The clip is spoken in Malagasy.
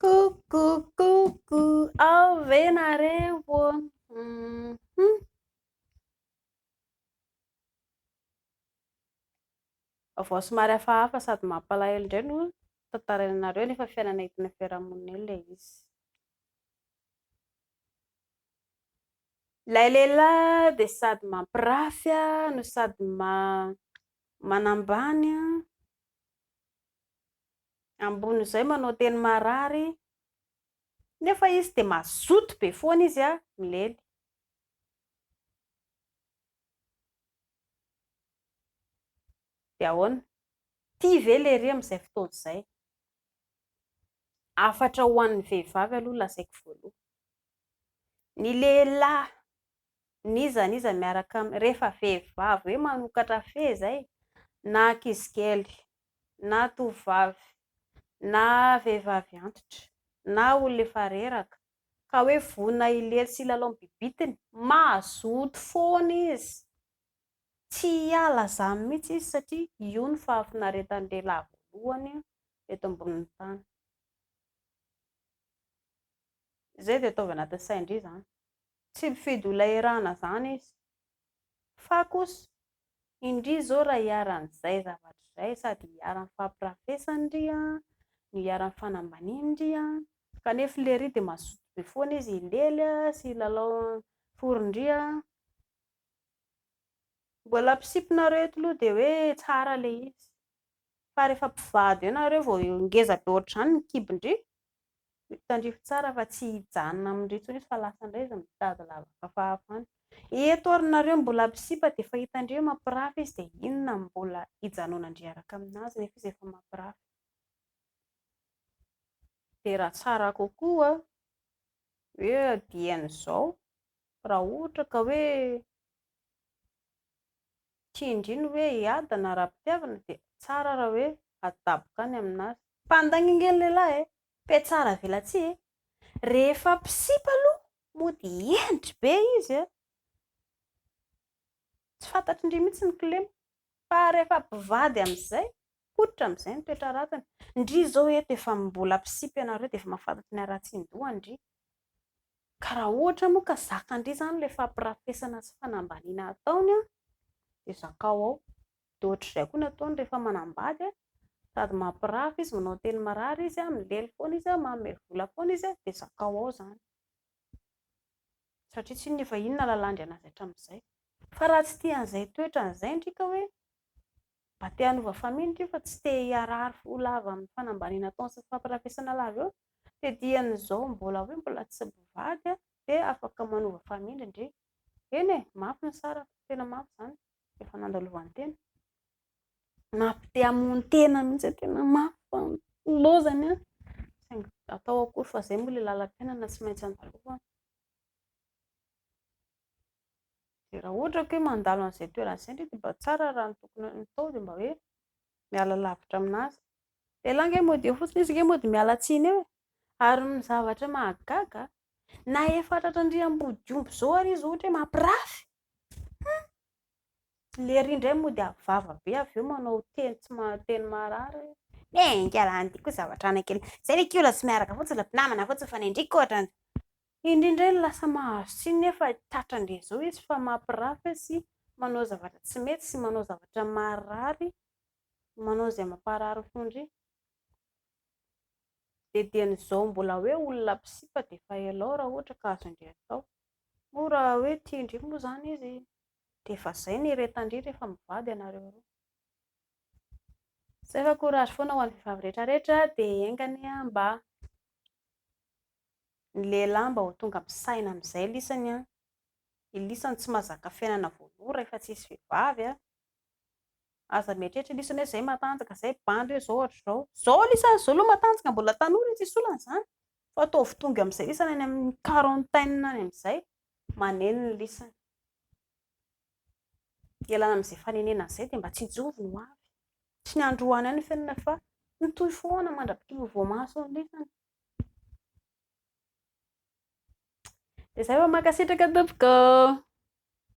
Coucou, ave nareo. Vaovao somary hafahafa sady mampalahelo indray no tantarainareo nefa fiainana entina fiarahamonina eo ilay izy. Ilay lehilahy dia sady mampirafy no sady manambany ambony izay manao teny marary nefa izy dia mazoto be foana izy milely. Dia ahoana? Tia ve lery amin'izay fotoana izay? Afatra ho an'ny vehivavy aloha lazaiko voaloha. Ny lehilahy niza miaraka amin'ny rehefa vehivavy hoe manokatra feza na ankizy kely na tovovavy na vehivavy antitra na olona efa reraka ka hoe vonona hilely sy hilalao amin'ny bibitiny, mazoto foana izy. Tsy hiala izany mihitsy izy satria io no fahafinaretan'ny lehilahy voalohany eto ambonin'ny tany. Izay dia ataovy anatin'ny saina-dry izany. Tsy mifidy olona iarahana izany izy. Fa kosa indry izao raha hiaran'izay zavatra izay sady hiara mifampirafesana ry no hiara fanambaniana ry kanefa lery dia mazoto be foana izy hilely sy hilalao foron-dry mbola ampisipinareo eto aloha dia hoe tsara ilay izy. Fa rehefa mpivady eo nareo vao ngeza be ohatr'izany ny kibon-dry tandrify tsara fa tsy hijanona amin'indry intsony izy fa lasa indray izy mitady lavaka fahafahana. Eto ary nareo mbola ampisipa dia efa hitandry hoe mampirafy izy dia inona mbola hijanoana-ndry araka aminazy nefa izy efa mampirafy. Dia raha tsara kokoa hoe adian'izao raha ohatra ka hoe tindriny hoe hiady na raha-pitiavana dia tsara raha hoe hadaboka any aminazy. Pandangingeny lehilahy pe tsara velatsy rehefa mpisipa aloha mody endry be izy tsy fantatry-ndry mihitsy ny kilema. Fa rehefa mpivady amin'izay fototra amin'izay ny toetra ratiny. Ndry izao eto efa mbola mpisipa ianareo dia efa mahafantatra ny haratsin-dohany-dry. Ka raha ohatra moa ka zakandry izany ilay fampirafesana sy fanambaniana ataony dia zakao ao. Dia ohatr'izay koa ny ataony rehefa manambady sady mampirafy izy, manao teny marary izy, milely foana izy, manome vola foana izy dia zakao ao izany. Satria tsy inona efa inona lalàndry anazy hatramin'izay. Fa raha tsy tia an'izay toetra an'izay ndry ka hoe mba te hanova family ndry fa tsy te hiarary ho lava amin'ny fanambaniana ataony sy fampirafesana lava eo dia dian'izao mbola hoe mbola tsy mpivady dia afaka manova family ndry. Eny mafy ny tsara, tena mafy izany efa nandalovan'ny tena. Mampite hamono tena mihitsy tena mafy fa lozany saingy atao akory fa izay moa ilay lalam-piainana tsy maintsy andalovana. Dia raha ohatra ka hoe mandalo an'izay toerana izay ndry dia mba tsara raha ny tokony atao dia mba hoe miala lavitra aminazy. Lehilahy ange mody eo fotsiny izy ange mody miala tsiny eo ary ny zavatra mahagaga na efa tratran'ndry ambodiomby izao ary izy ohatra hoe mampirafy. Lery indray mody avava be avy eo manao teny marary. Angalany koa zavatra anakely. Izay ilay kiola tsy miaraka fotsiny ilay mpinamana fotsiny fa ny andriako ohatrany. Indrindray lasa mahazo tsiny nefa tratran'indray izao izy fa mampirafy sy manao zavatra tsy mety sy manao zavatra marary, manao izay mamparary fondry. Dia dian'izao mbola hoe olona mpisipa dia efa ela raha ohatra ka azondry atao. Moa raha hoe tiandry moa izany izy dia efa izay ny retan-dry rehefa mivady ianareo roa. Izay fa courage foana ho an'ny vehivavy rehetrarehetra dia haingany mba ny lehilahy mba ho tonga misaina amin'izay lisany ilisany tsy mahazaka fiainana voalohany rehefa tsisy vehivavy aza mieritreritra lisany hoe izay matanjaka, izay bandy hoe izao ohatr'izao. Izao lisany izao aloha matanjaka mbola tanora izy tsy olana izany fa ataovy tonga amin'izay lisany any amin'ny quarantaine any amin'izay maneno ny lisany. Ialana amin'izay fanenenana izay dia mba tsy hijovo no avy. Tsy ny androany ihany ny fiainana fa mitohy foana mandrapaha-kibony vao maso ny lisany. Dia izay fa mankasitraka tompoko.